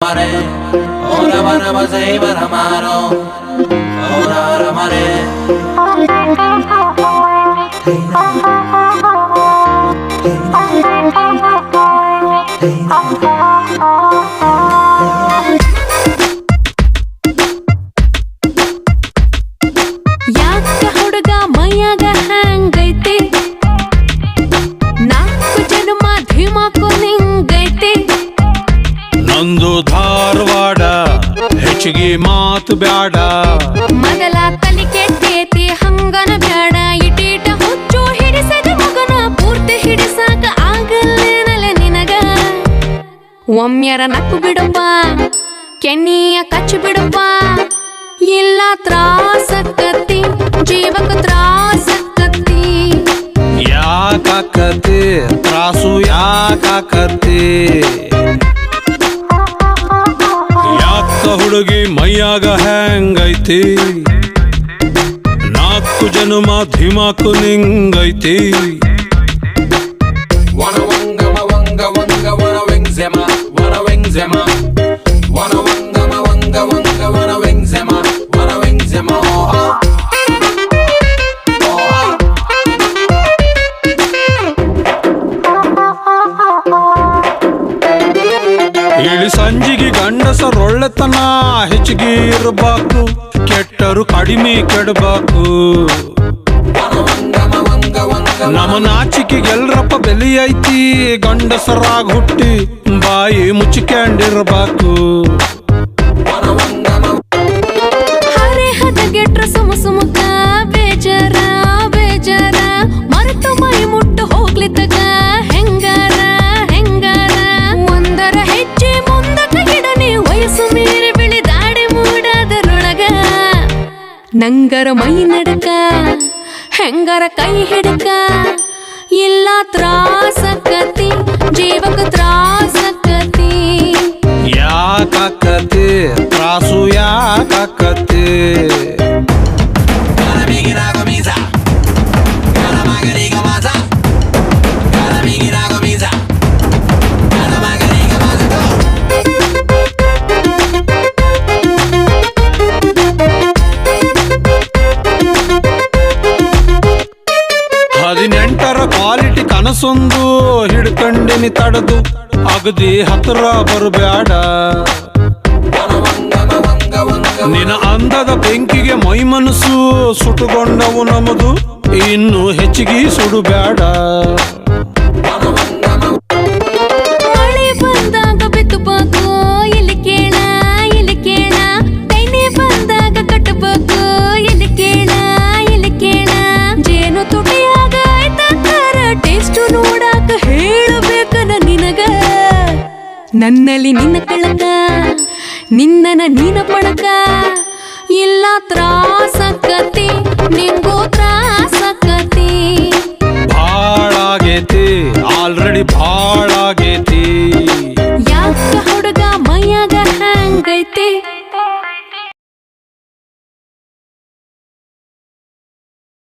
Ora varama sei varamaro, ora ramare. ಯಾಕ ಹುಡುಗ ಮೈಯಾಗ ಹ್ಯಾಂಗೈತಿ ನಾಲ್ಕು ಜನ್ಮ ಧಿಮಾಕು ನಿಂಗೈತಿ ನಂದು ಧಾರವಾಡ ಹೆಚ್ಚಿಗೆ ಮಾತು ಬ್ಯಾಡ ಮೊದಲ ತಲಿ ಕೆಟ್ಟೇತಿ ಹಂಗನ ಬ್ಯಾಡ ಇಟೀಟ ಹುಚ್ಚು ಹಿಡಿಸದ ಮಗನ ಪೂರ್ತಿ ಹಿಡಿಸಾಕ ಆಗಲ್ಲೇನಲ್ಲ ನಿನಗ ಒಮ್ಮೆರ ನಕ್ಕು ಬಿಡಪ್ಪ ಕೆನ್ನಿಯ ಕಚ್ಚು ಬಿಡಪ್ಪ ಇಲ್ಲ ತ್ರಾಸಕ್ಕತ್ತಿ ಜೀವಕ ತ್ರಾಸಕ್ಕತ್ತಿ ಯಾಕಾಕತಿ ತ್ರಾಸು ಯಾಕಾಕತಿ ಯಾಕ ಹುಡುಗಿ ಮೈಯಾಗ ಹ್ಯಾಂಗೈತಿ ನಾಲ್ಕು ಜನ್ಮ ಧಿಮಾಕು ನಿಂಗೈತಿ Wanna wanga ma wanga wanga wanna wing zema, wanna wing zema. Wanna wanga ma wanga wanga wanna wing zema, wanna wing zema. Oh oh. ಇಳಿ ಸಂಜಿಗೆ ಗಂಡಸರೊಳ್ಳೆತನ ಹೆಚ್ಚಿಗೆ ಇರಬೇಕು ಕೆಟ್ಟರು ಕಡಿಮೆ ಕೆಡಬೇಕು ನಮ್ಮ ನಾಚಿಕೆಗೆಲ್ರಪ್ಪ ಬೆಲಿ ಐತಿ ಗಂಡಸರಾಗ ಹುಟ್ಟಿ ಬಾಯಿ ಮುಚ್ಚಿಕೊಂಡಿರ್ಬೇಕು ಹರೆ ಹದಗೆಟ್ರ ಸುಮ ಸುಮಕ ಬೇಜಾರ ಬೇಜಾರ ಮರೆತು ಮೈ ಮುಟ್ಟು ಹೋಗ್ಲಿತ್ತಗ ಹೆಂಗಾರ ಹೆಂಗಾರ ಒಂದರ ಹೆಜ್ಜೆ ಮುಂದಕ ಇಡನೆ ವಯಸ್ಸು ಮೀರಿ ಬೆಳೆದಾಡಿ ಮೂಡದರೊಳಗ ನಂಗರ ಮೈ ನಡಕ ಹೆಂಗರ ಕೈ ಹಿಡಕ ಇಲ್ಲ ತ್ರಾಸಕ್ಕತಿ ಜೀವಕ ತ್ರಾಸಕ್ಕತಿ ಯಾಕಾಕತಿ ತ್ರಾಸು ಯಾಕಾಕತಿ Cara migira comienza, cara magariga masa, cara migira comienza, cara magariga masa. ಹದಿನೆಂಟರ ಕ್ವಾಲಿಟಿ ಕನಸೊಂದು ಹಿಡ್ಕಂಡಿನಿ ತಡದು ಅಗದಿ ಹತ್ರ ಬರಬ್ಯಾಡ ನಿನ ಅಂದದ ಬೆಂಕಿಗೆ ಮೈ ಮನಸ್ಸು ಸುಟ್ಟುಕೊಂಡವು ನಮದು ಇನ್ನು ಹೆಚ್ಚಿಗೆ ಸುಡುಬ್ಯಾಡ ಮಳೆ ಬಂದಾಗ ಬಿತ್ತಬೇಕು ಇಲ್ಲಿ ಕೇಳ ಇಲ್ಲಿ ಕೇಳ ತೈನೆ ಬಂದಾಗ ಕಟ್ಟಬೇಕು ಇಲ್ಲಿ ಕೇಳ ಇಲ್ಲಿ ಕೇಳ ಜೇನು ತುಟಿಯಾಗ ಆಯ್ತಾರ ಟೇಸ್ಟು ನೋಡಾಕ ಹೇಳಬೇಕನ ನಿನಗ ನನ್ನಲ್ಲಿ ನಿನ್ನ ಕಳಕ ನಿನ್ನನ ನೀನ ಪಡಕ ಇಲ್ಲ ತ್ರಾ